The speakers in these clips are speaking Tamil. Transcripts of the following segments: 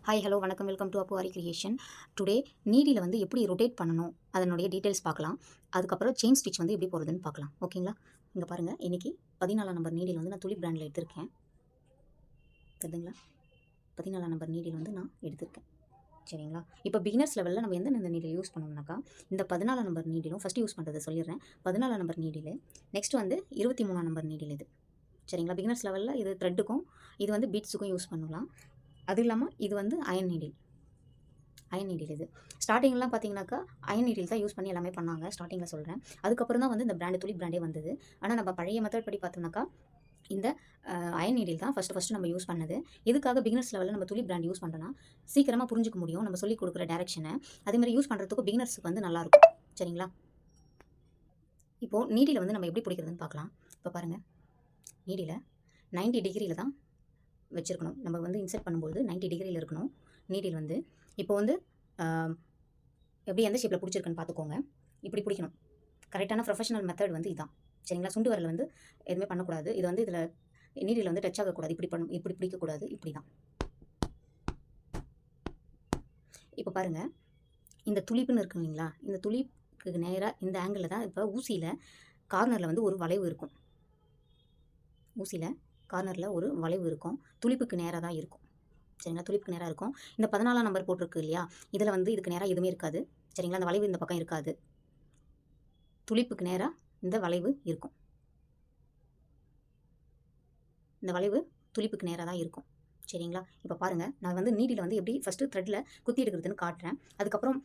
ஹாய் ஹலோ வணக்கம் வெல்கம் டு அப்புவாரி கிரியேஷன். டுடே நீடியில் வந்து எப்படி ரொட்டேட் பண்ணணும் அதனுடைய டீட்டெயில்ஸ் பார்க்கலாம். அதுக்கப்புறம் செயின் ஸ்டிச் வந்து எப்படி போகிறதுன்னு பார்க்கலாம். ஓகேங்களா? இங்கே பாருங்கள், இன்றைக்கி 14 நம்பர் நீடில் வந்து நான் துளி பிராண்டில் எடுத்திருக்கேன். தெரியுதுங்களா? 14 நம்பர் நீடில் வந்து நான் எடுத்திருக்கேன். சரிங்களா? இப்போ பிகினர்ஸ் லெவலில் நம்ம எந்தெந்த நீடில் யூஸ் பண்ணோம்னாக்கா, இந்த 14 நம்பர் நீடிலும் ஃபஸ்ட்டு யூஸ் பண்ணுறதை சொல்லிடுறேன். 14 நம்பர் நீடில், நெக்ஸ்ட் வந்து 23 நம்பர் நீடில் இது. சரிங்களா? பிகினர்ஸ் லெவலில் இது த்ரெட்டுக்கும் இது வந்து பீட்ஸுக்கும் யூஸ் பண்ணலாம். அது இல்லாமல் இது வந்து அயன் நீடில் இது ஸ்டார்டிங்லாம் பார்த்தீங்கன்னாக்கா அயன் நீடில் தான் யூஸ் பண்ணி எல்லாமே பண்ணாங்க. ஸ்டார்டிங்கில் சொல்கிறேன். அதுக்கப்புறம் தான் வந்து இந்த பிராண்டு துளி பிராண்டே வந்தது. ஆனால் நம்ம பழைய மெத்தட் படி பார்த்தோம்னாக்கா இந்த அயன் நீடில் தான் ஃபஸ்ட்டு நம்ம யூஸ் பண்ணது. எதுக்காக பிகினர்ஸ் லெவலில் நம்ம துளி பிராண்ட் யூஸ் பண்ணுறோன்னா சீக்கிரமாக புரிஞ்சிக்க முடியும் நம்ம சொல்லி கொடுக்குற டேரெக்ஷனை. அதேமாதிரி யூஸ் பண்ணுறதுக்கும் பிகினர்ஸுக்கு வந்து நல்லாயிருக்கும். சரிங்களா? இப்போது நீடில் வந்து நம்ம எப்படி பிடிக்கிறதுன்னு பார்க்கலாம். இப்போ பாருங்கள், நீடில் 90 டிகிரியில் தான் வச்சுருக்கணும். நம்ம வந்து இன்செர்ட் பண்ணும்போது 90 டிகிரியில் இருக்கணும் நீடில் வந்து. இப்போ வந்து எப்படி எந்த ஷேப்பில் பிடிச்சிருக்குன்னு பார்த்துக்கோங்க. இப்படி பிடிக்கணும். கரெக்டான ப்ரொஃபஷனல் மெத்தட் வந்து இதுதான். சரிங்களா? சுண்டு வரல வந்து எதுவுமே பண்ணக்கூடாது. இது வந்து இதில் நீடில் வந்து டச் ஆகக்கூடாது. இப்படி பிடிக்கக்கூடாது. இப்படி தான். இப்போ பாருங்கள், இந்த துளிப்புன்னு இருக்கு இல்லைங்களா? இந்த துளிப்புக்கு நேராக இந்த ஆங்கிளில் தான் இப்போ ஊசியில் கார்னரில் வந்து ஒரு வளைவு இருக்கும். ஊசியில் கார்னரில் ஒரு வளைவு இருக்கும். துளிப்புக்கு நேராக தான் இருக்கும். சரிங்களா? துளிப்புக்கு நேராக இருக்கும். இந்த 14 நம்பர் போட்டிருக்கு இல்லையா? இதில் வந்து இதுக்கு நேராக எதுவுமே இருக்காது. சரிங்களா? அந்த வளைவு இந்த பக்கம் இருக்காது. துளிப்புக்கு நேராக இந்த வளைவு இருக்கும். இந்த வளைவு துளிப்புக்கு நேராக தான் இருக்கும். சரிங்களா? இப்போ பாருங்கள், நான் வந்து நீடில் வந்து எப்படி ஃபஸ்ட்டு த்ரெட்டில் குத்தி எடுக்கிறதுன்னு காட்டுறேன். அதுக்கப்புறம்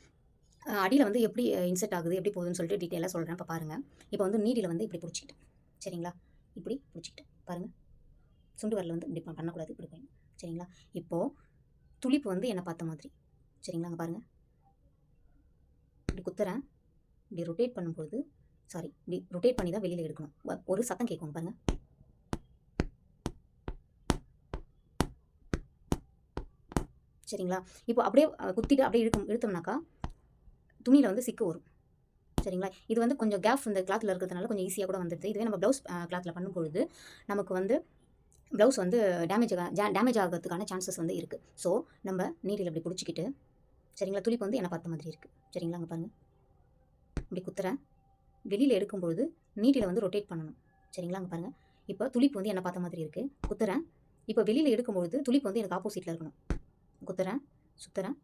அடியில் வந்து எப்படி இன்செர்ட் ஆகுது, எப்படி போகுதுன்னு சொல்லிட்டு டீட்டெயிலாக சொல்கிறேன். இப்போ பாருங்கள், இப்போ வந்து நீடில் வந்து இப்படி பிடிச்சிக்கிட்டேன். சரிங்களா? இப்படி பிடிச்சிக்கிட்டேன். பாருங்கள், சுண்டு வரல வந்து இப்படி பண்ணக்கூடாது. இப்படி போய். சரிங்களா? இப்போது துளிப்பு வந்து என்னை பார்த்த மாதிரி. சரிங்களா? அங்கே பாருங்கள், இப்படி குத்துறேன். இப்படி ரொட்டேட் பண்ணும்போது இப்படி ரொட்டேட் பண்ணி தான் வெளியில் எடுக்கணும். ஒரு சத்தம் கேட்கும் பாருங்கள். சரிங்களா? இப்போ அப்படியே குத்திட்டு அப்படியே இழுத்தோம்னாக்கா துணியில் வந்து சிக்கு வரும். சரிங்களா? இது வந்து கொஞ்சம் கேப் இந்த கிளாத்தில் இருக்கிறதுனால கொஞ்சம் ஈஸியாக கூட வந்துடுது. இதுவே நம்ம ப்ளவுஸ் கிளாத்தில் பண்ணும்பொழுது நமக்கு வந்து ப்ளவுஸ் வந்து டேமேஜ் ஆகிறதுக்கான சான்சஸ் வந்து இருக்குது. ஸோ நம்ம நீடில் இப்படி பிடிச்சிக்கிட்டு, சரிங்களா? துளிப்பு வந்து என்னை பார்த்த மாதிரி இருக்குது. சரிங்களா? அங்கே பாருங்கள், இப்படி குத்துறேன். வெளியில் எடுக்கும்பொழுது நீடில் வந்து ரொட்டேட் பண்ணணும். சரிங்களா? அங்கே பாருங்கள், இப்போ துளிப்பு வந்து என்னை பார்த்த மாதிரி இருக்குது. குத்துறேன். இப்போ வெளியில் எடுக்கும்பொழுது துளிப்பு வந்து எனக்கு ஆப்போசிட்டில் இருக்கணும். குத்துறேன், சுற்றுறேன்,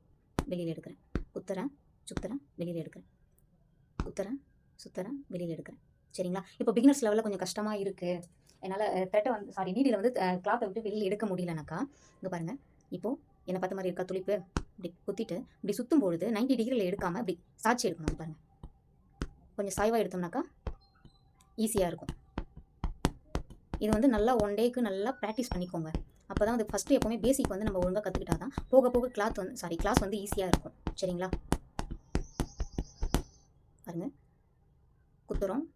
வெளியில் எடுக்கிறேன். குத்துறேன், சுற்றுறேன், வெளியில் எடுக்கிறேன். குத்துறேன், சுற்றுறேன், வெளியில் எடுக்கிறேன். சரிங்களா? இப்போ பிகினர்ஸ் லெவலில் கொஞ்சம் கஷ்டமாக இருக்குது. என்னால் த்ரெட்டை வந்து நீடில் வந்து கிளாத்தை விட்டு வெளியில் எடுக்க முடியலனாக்கா இங்கே பாருங்கள், இப்போது என்னை பார்த்த மாதிரி இருக்கா துளிப்பு? இப்படி குத்திட்டு இப்படி சுற்றும் பொழுது 90 டிகிரியில் எடுக்காமல் இப்படி சாட்சி எடுக்கணும். பாருங்கள், கொஞ்சம் சாய்வாக எடுத்தோம்னாக்கா ஈஸியாக இருக்கும். இது வந்து நல்லா 1 டேக்கு நல்லா ப்ராக்டிஸ் பண்ணிக்கோங்க. அப்போ தான் வந்து ஃபஸ்ட்டு எப்போவுமே பேசிக் வந்து நம்ம ஒழுங்காக கற்றுக்கிட்டா தான் போக போக கிளாஸ் வந்து ஈஸியாக இருக்கும். சரிங்களா? பாருங்கள், குத்துறோம்,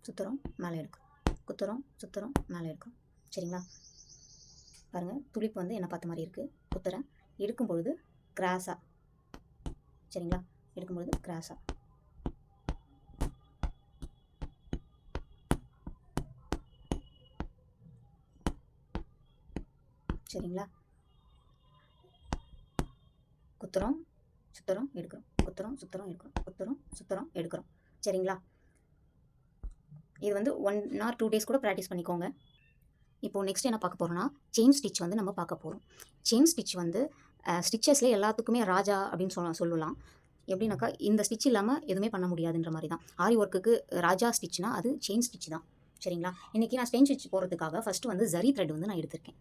சுற்றுறோம், மேலே எடுக்கும். குத்துறோம், சுற்றுறோம், மேலே எடுக்கும். சரிங்களா? பாருங்கள், துளிப்பு வந்து என்னை பார்த்த மாதிரி இருக்குது. குத்துறேன், எடுக்கும் பொழுது கிராஸாக. சரிங்களா? எடுக்கும்பொழுது கிராஸாக. சரிங்களா? குத்துறோம், சுற்றுறோம், எடுக்கிறோம். குத்துறோம், சுற்றுறோம், எடுக்கிறோம். குத்துறோம், சுற்றுறோம், எடுக்கிறோம். சரிங்களா? இது வந்து 1 or 2 டேஸ் கூட ப்ராக்டிஸ் பண்ணிக்கோங்க. இப்போது நெக்ஸ்ட் என்ன பார்க்க போகிறோன்னா, செயின் ஸ்டிச் வந்து நம்ம பார்க்க போகிறோம். செயின் ஸ்டிச் வந்து ஸ்டிச்சஸ்லேயே எல்லாத்துக்குமே ராஜா அப்படின்னு சொல்லலாம். எப்படின்னாக்கா இந்த ஸ்டிச் இல்லாமல் எதுவுமே பண்ண முடியாதுன்ற மாதிரி தான். ஆரி ஒர்க்குக்கு ராஜா ஸ்டிச்னா அது செயின் ஸ்டிச் தான். சரிங்களா? இன்றைக்கி நான் செயின் ஸ்டிச் போகிறதுக்காக ஃபஸ்ட்டு வந்து ஜரி த்ரெட் வந்து நான் எடுத்திருக்கேன்.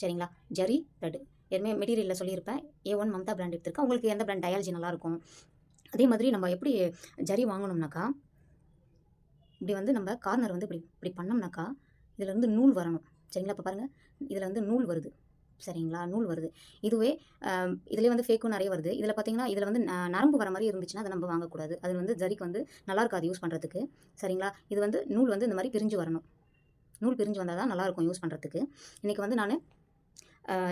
சரிங்களா? ஜரி த்ரெட் ஏற்கனவே மெட்டீரியலில் சொல்லியிருப்பேன். A1 மம்தா பிராண்ட் எடுத்திருக்கேன். உங்களுக்கு எந்த பிராண்ட் டயாலஜி நல்லாயிருக்கும். அதே மாதிரி நம்ம எப்படி ஜரி வாங்கணும்னாக்கா இப்படி வந்து நம்ம கார்னர் வந்து இப்படி பண்ணோம்னாக்கா இதில் வந்து நூல் வரணும். சரிங்களா? இப்போ பாருங்கள், இதில் வந்து நூல் வருது. சரிங்களா? நூல் வருது. இதுவே இதிலே வந்து ஃபேக்கும் நிறைய வருது. இதில் பார்த்தீங்கன்னா இதில் வந்து நரம்பு வர மாதிரி இருந்துச்சுன்னா அதை நம்ம வாங்கக்கூடாது. அது வந்து ஜரிக்கு வந்து நல்லா இருக்காது யூஸ் பண்ணுறதுக்கு. சரிங்களா? இது வந்து நூல் வந்து இந்த மாதிரி பிரிஞ்சு வரணும். நூல் பிரிஞ்சு வந்தால் தான் நல்லாயிருக்கும் யூஸ் பண்ணுறதுக்கு. இன்றைக்கி வந்து நான்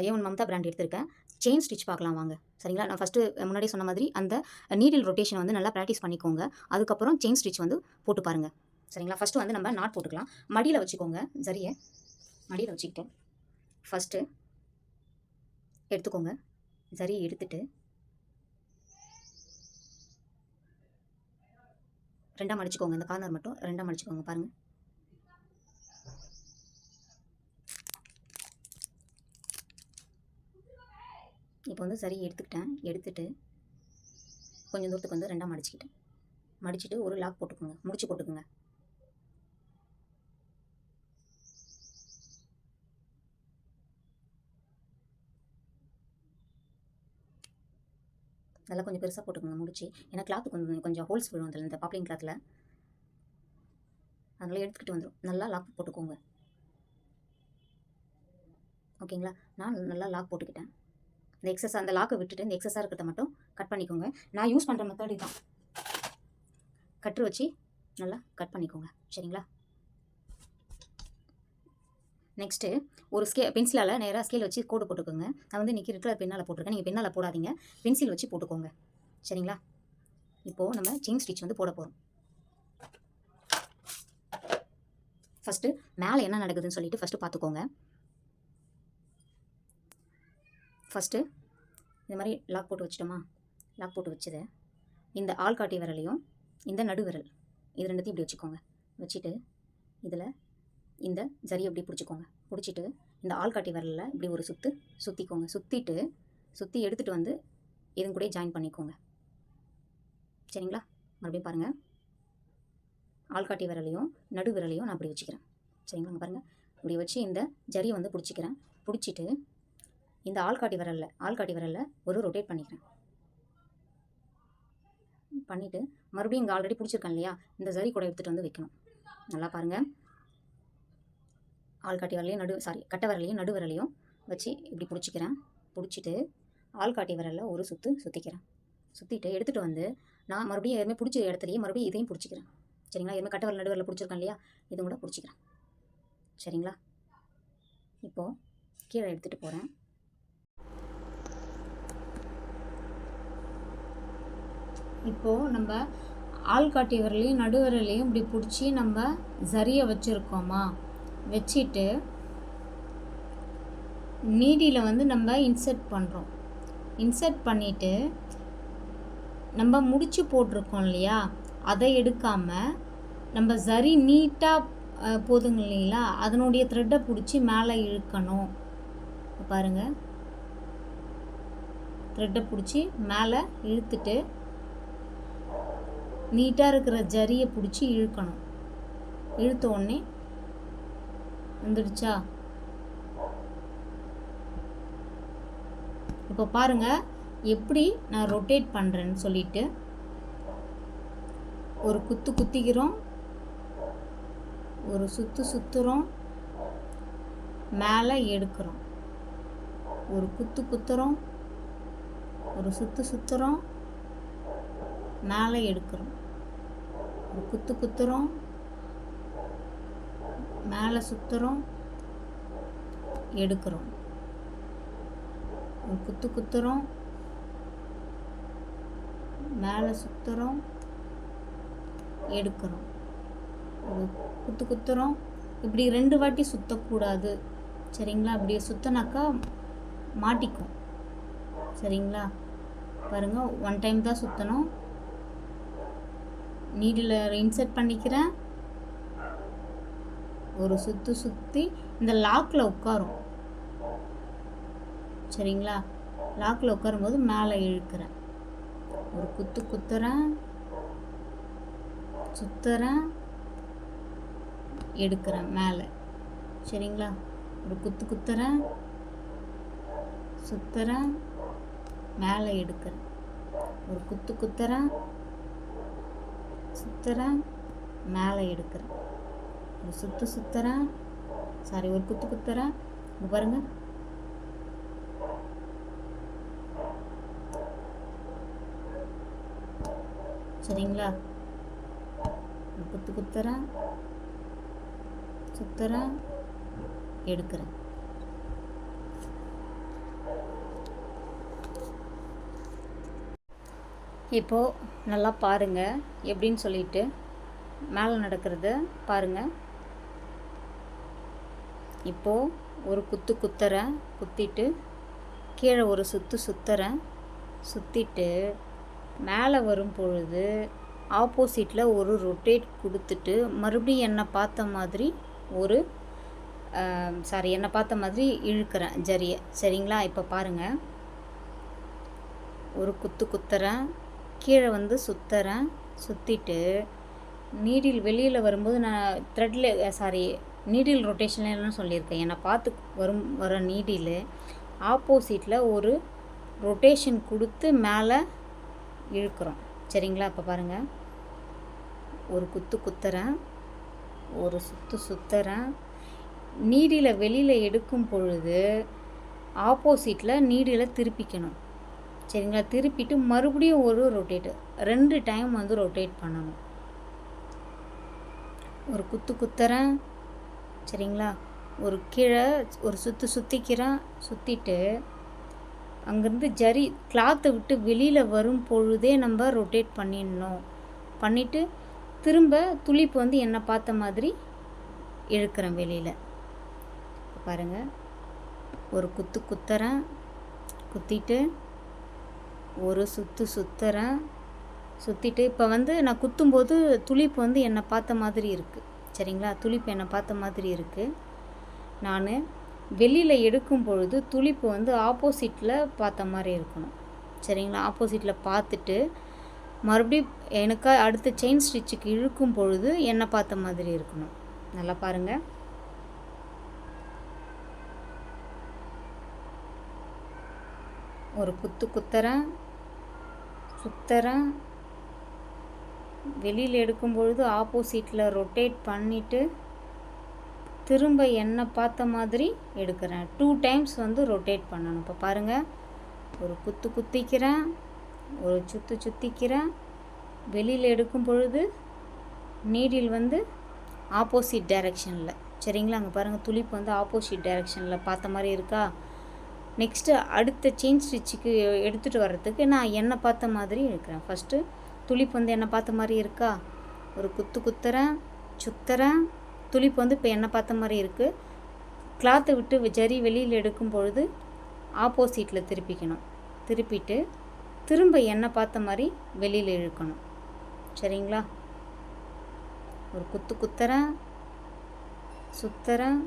A1 மம்தா பிராண்ட் எடுத்திருக்கேன். செயின் ஸ்டிச் பார்க்கலாம் வாங்க. சரிங்களா? நான் ஃபஸ்ட்டு முன்னாடியே சொன்ன மாதிரி அந்த நீடில் ரொட்டேஷன் வந்து நல்லா ப்ராக்டிஸ் பண்ணிக்கோங்க. அதுக்கப்புறம் செயின் ஸ்டிச் வந்து போட்டு பாருங்கள். சரிங்களா? ஃபஸ்ட்டு வந்து நம்ம நாட் போட்டுக்கலாம். மடியில் வச்சுக்கோங்க. ஜரியை மடியில் வச்சுக்கிட்டு ஃபஸ்ட்டு எடுத்துக்கோங்க. சரியை எடுத்துட்டு 2ஆக மடிச்சுக்கோங்க. இந்த கார்னர் மட்டும் 2ஆக மடிச்சுக்கோங்க. பாருங்கள், இப்போ வந்து சரி எடுத்துட்டு கொஞ்சம் தூரத்துக்கு வந்து 2ஆக மடிச்சுட்டு ஒரு லாக் போட்டுக்கோங்க, முடிச்சு போட்டுக்கோங்க. நல்லா கொஞ்சம் பெருசாக போட்டுக்கோங்க முடிச்சு. ஏன்னா கிளாத்து கொஞ்சம் ஹோல்ஸ் விழும் அதில், இந்த பாப்ளின் கிளாத்தில். அதனால் எடுத்துக்கிட்டு வந்துடும். நல்லா லாக் போட்டுக்கோங்க. ஓகேங்களா? நான் நல்லா லாக் போட்டுக்கிட்டேன். இந்த எக்ஸஸ் அந்த லாக்கை விட்டுட்டு இந்த எக்ஸஸாக இருக்கிறத மட்டும் கட் பண்ணிக்கோங்க. நான் யூஸ் பண்ணுற மெத்தட் தான். கட்ரு வச்சு நல்லா கட் பண்ணிக்கோங்க. சரிங்களா? நெக்ஸ்ட்டு ஒரு பென்சிலால் நேராக ஸ்கேல் வச்சு கோடு போட்டுக்கோங்க. நான் வந்து இன்றைக்கி இருக்கிற பெண்ணால் போட்டிருக்கேன். நீங்கள் பெண்ணால் போடாதீங்க, பென்சில் வச்சு போட்டுக்கோங்க. சரிங்களா? இப்போது நம்ம செயின் ஸ்டிச் வந்து போட போகிறோம். ஃபஸ்ட்டு மேலே என்ன நடக்குதுன்னு சொல்லிட்டு ஃபஸ்ட்டு பார்த்துக்கோங்க. ஃபஸ்ட்டு இந்த மாதிரி லாக் போட்டு வச்சிட்டோமா? லாக் போட்டு வச்சதை இந்த ஆள்காட்டி விரலையும் இந்த நடு விரல் இது ரெண்டுத்தையும் இப்படி வச்சுக்கோங்க. வச்சுட்டு இதில் இந்த ஜரியை இப்படி பிடிச்சிட்டு இந்த ஆள்காட்டி விரலில் இப்படி ஒரு சுற்றிக்கோங்க. சுற்றி எடுத்துகிட்டு வந்து இதன் கூட ஜாயின் பண்ணிக்கோங்க. சரிங்களா? மறுபடியும் பாருங்கள், ஆள்காட்டி விரலையும் நடு விரலையும் நான் இப்படி வச்சுக்கிறேன். சரிங்களா? பாருங்கள், இப்படி வச்சு இந்த ஜரியை வந்து பிடிச்சிட்டு இந்த ஆள்காட்டி விரலில் ஒரு ரொட்டேட் பண்ணிவிட்டு மறுபடியும் இங்கே ஆல்ரெடி பிடிச்சிருக்கேன் இல்லையா, இந்த ஜரி கூட எடுத்துகிட்டு வந்து வைக்கணும். நல்லா பாருங்கள், ஆள்காட்டி விரலையும் கட்டை விரலையும் நடு விரலையும் வச்சு இப்படி பிடிச்சிட்டு ஆள்காட்டி விரலில் ஒரு சுற்றிட்டு எடுத்துகிட்டு வந்து நான் மறுபடியும் எதுவுமே பிடிச்ச இடத்துலையே மறுபடியும் இதையும் பிடிச்சிக்கிறேன். சரிங்களா? எதுவுமே கட்டை விரல் நடு விரலில் பிடிச்சிருக்கேன் இல்லையா, இதுவும் கூட பிடிச்சிக்கிறேன். சரிங்களா? இப்போது கீழே எடுத்துகிட்டு போகிறேன். இப்போது நம்ம ஆள்காட்டி விரலையும் நடு விரலையும் இப்படி பிடிச்சி நம்ம ஜரியை வச்சுருக்கோமா, வச்சுட்டு நீடியில் வந்து நம்ம இன்சர்ட் பண்ணுறோம். இன்சர்ட் பண்ணிவிட்டு நம்ம முடிச்சு போட்டிருக்கோம் இல்லையா, அதை எடுக்காமல் நம்ம ஜரி நீட்டாக போதுங்க இல்லைங்களா, அதனுடைய த்ரெட்டை பிடிச்சி மேலே இழுக்கணும். பாருங்கள், த்ரெட்டை பிடிச்சி மேலே இழுத்துட்டு நீட்டாக இருக்கிற ஜரியை பிடிச்சி இழுக்கணும். இழுத்த உடனே வந்துடுச்சா? இப்போ பாருங்கள் எப்படி நான் ரொட்டேட் பண்ணுறேன்னு சொல்லிட்டு ஒரு குத்திக்கிறோம், ஒரு சுற்றுறோம், மேலே எடுக்கிறோம், ஒரு குத்துறோம், ஒரு சுற்றுறோம், மேலே எடுக்கிறோம், ஒரு குத்துறோம், மேலே சுற்றுறோம், எடுக்கிறோம், ஒரு குத்துறோம், மேலே சுற்றுறோம், எடுக்கிறோம், ஒரு குத்துறோம். இப்படி 2 வாட்டி சுற்றக்கூடாது. சரிங்களா? அப்படியே சுற்றினாக்கா மாட்டிக்கும். சரிங்களா? பாருங்கள், 1 டைம் தான் சுற்றணும். நீடில் இன்சர்ட் பண்ணிக்கிறேன், ஒரு சுற்றி இந்த லாக்கில் உட்காரும். சரிங்களா? லாக்கில் உட்காரும்போது மேலே இழுக்கிறேன், ஒரு குத்துறேன், சுற்றுறேன், எடுக்கிறேன் மேலே. சரிங்களா? ஒரு குத்துறேன், சுற்றுறேன், மேலே எடுக்கிறேன், ஒரு குத்துறேன், சுற்றுறேன், மேலே எடுக்கிறேன், ஒரு சுற்றுறேன், ஒரு குத்துறேன். இப்போ பாருங்கள், சரிங்களா? குத்துறேன், சுற்றுறேன், எடுக்கிறேன். இப்போது நல்லா பாருங்கள் எப்படின்னு சொல்லிட்டு மேலே நடக்கிறத பாருங்கள். இப்போது ஒரு குத்துறேன், குத்திட்டு கீழே ஒரு சுற்றுறேன். சுற்றிட்டு மேலே வரும் பொழுது ஆப்போசிட்டில் ஒரு ரொட்டேட் கொடுத்துட்டு மறுபடியும் என்னை பார்த்த மாதிரி என்னை பார்த்த மாதிரி இழுக்கிறேன் ஜரியை. சரிங்களா? இப்போ பாருங்கள், ஒரு குத்துறேன், கீழே வந்து சுற்றுறேன். சுற்றிட்டு நீடில் வெளியில் வரும்போது நான் நீடில் ரொட்டேஷன்லாம் சொல்லியிருக்கேன். என்னை பார்த்து வர நீடில் ஆப்போசிட்டில் ஒரு ரொட்டேஷன் கொடுத்து மேலே இழுக்கிறோம். சரிங்களா? இப்போ பாருங்கள், ஒரு குத்துறேன், ஒரு சுற்றுறேன். நீடில் வெளியில் எடுக்கும் பொழுது ஆப்போசிட்டில் நீடில் திருப்பிக்கணும். சரிங்களா? திருப்பிட்டு மறுபடியும் ஒரு ரொட்டேட்டு 2 டைம் வந்து ரொட்டேட் பண்ணணும். ஒரு குத்துறேன். சரிங்களா? ஒரு கீழே ஒரு சுற்றிக்கிறேன். சுற்றிட்டு அங்கேருந்து ஜரி கிளாத்தை விட்டு வெளியில் வரும் பொழுதே நம்ம ரொட்டேட் பண்ணிடணும். பண்ணிவிட்டு திரும்ப துளிப்பு வந்து என்னை பார்த்த மாதிரி இழுக்கிறேன் வெளியில். பாருங்கள், ஒரு குத்துறேன். குத்திட்டு ஒரு சுற்றுறேன். சுற்றிட்டு இப்போ வந்து நான் குத்தும்போது துளிப்பு வந்து என்னை பார்த்த மாதிரி இருக்குது. சரிங்களா? துளிப்பு என்னை பார்த்த மாதிரி இருக்குது. நான் வெளியில் எடுக்கும் பொழுது துளிப்பு வந்து ஆப்போசிட்டில் பார்த்த மாதிரி இருக்கணும். சரிங்களா? ஆப்போசிட்டில் பார்த்துட்டு மறுபடியும் எனக்கு அடுத்த செயின் ஸ்டிச்சுக்கு இழுக்கும் பொழுது என்னை பார்த்த மாதிரி இருக்கணும். நல்லா பாருங்கள். ஒரு குத்துறேன், சுற்றுறேன். வெளியில் எடுக்கும் பொழுது ஆப்போசிட்டில் ரொட்டேட் பண்ணிவிட்டு திரும்ப என்னை பார்த்த மாதிரி எடுக்கிறேன். 2 டைம்ஸ் வந்து ரொட்டேட் பண்ணணும். இப்போ பாருங்கள், ஒரு குத்திக்கிறேன், ஒரு சுற்றிக்கிறேன். வெளியில் எடுக்கும் பொழுது நீடில் வந்து ஆப்போசிட் டைரெக்ஷனில். சரிங்களா? அங்கே பாருங்கள், துளிப்பு வந்து ஆப்போசிட் டைரெக்ஷனில் பார்த்த மாதிரி இருக்கா? நெக்ஸ்ட்டு அடுத்த செயின் ஸ்டிச்சுக்கு எடுத்துகிட்டு வர்றதுக்கு நான் என்னை பார்த்த மாதிரி இருக்கிறேன். ஃபஸ்ட்டு துளிப்பு வந்து என்னை பார்த்த மாதிரி இருக்கா? ஒரு குத்துறேன், சுற்றுறேன். துளிப்பு வந்து இப்போ என்னை பார்த்த மாதிரி இருக்குது. கிளாத்தை விட்டு ஜரி வெளியில் எடுக்கும் பொழுது ஆப்போசிட்டில் திருப்பிக்கணும். திருப்பிட்டு திரும்ப என்னை பார்த்த மாதிரி வெளியில் இழுக்கணும். சரிங்களா? ஒரு குத்துறேன், சுற்றுறேன்,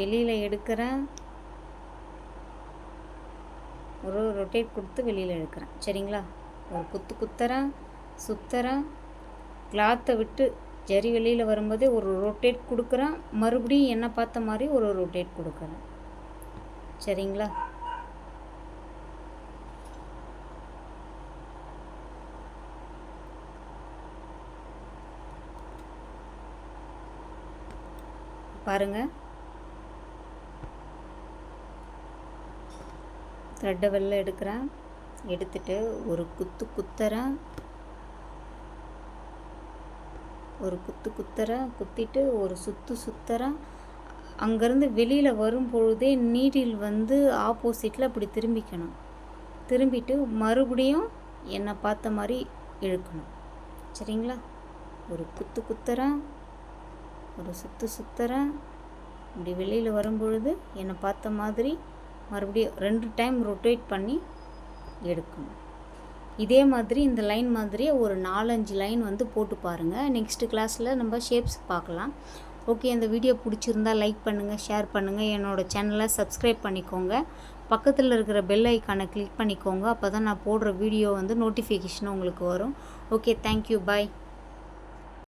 வெளியில் எடுக்கிறேன், ஒரு ரொட்டேட் கொடுத்து வெளியில் எடுக்கிறேன். சரிங்களா? ஒரு குத்துறேன், சுற்றுறேன், கிளாத்தை விட்டு ஜரி வெளியில் வரும்போதே ஒரு ரொட்டேட் கொடுக்குறேன். மறுபடியும் என்னை பார்த்த மாதிரி ஒரு ரொட்டேட் கொடுக்குறேன். சரிங்களா? பாருங்கள், த்ரெட்டை வெளில எடுக்கிறேன். எடுத்துட்டு ஒரு குத்துறேன், ஒரு குத்துறேன். குத்திட்டு ஒரு சுற்றுறேன். அங்கேருந்து வெளியில் வரும் பொழுதே நீடில் வந்து ஆப்போசிட்டில் அப்படி திரும்பிக்கணும். திரும்பிட்டு மறுபடியும் என்னை பார்த்த மாதிரி இழுக்கணும். சரிங்களா? ஒரு குத்துறேன், ஒரு சுற்றுறேன். இப்படி வெளியில் வரும்பொழுது என்னை பார்த்த மாதிரி மறுபடியும் 2 டைம் ரொட்டேட் பண்ணி எடுக்கணும். இதே மாதிரி இந்த லைன் மாதிரியே ஒரு 4-5 லைன் வந்து போட்டு பாருங்கள். நெக்ஸ்ட்டு கிளாஸில் நம்ம ஷேப்ஸ் பார்க்கலாம். ஓகே, இந்த வீடியோ பிடிச்சிருந்தால் லைக் பண்ணுங்கள், ஷேர் பண்ணுங்கள். என்னோடய சேனலை சப்ஸ்கிரைப் பண்ணிக்கோங்க. பக்கத்தில் இருக்கிற பெல் ஐக்கானை கிளிக் பண்ணிக்கோங்க. அப்போ தான் நான் போடுற வீடியோ வந்து நோட்டிஃபிகேஷன் உங்களுக்கு வரும். ஓகே, தேங்க்யூ, பாய்.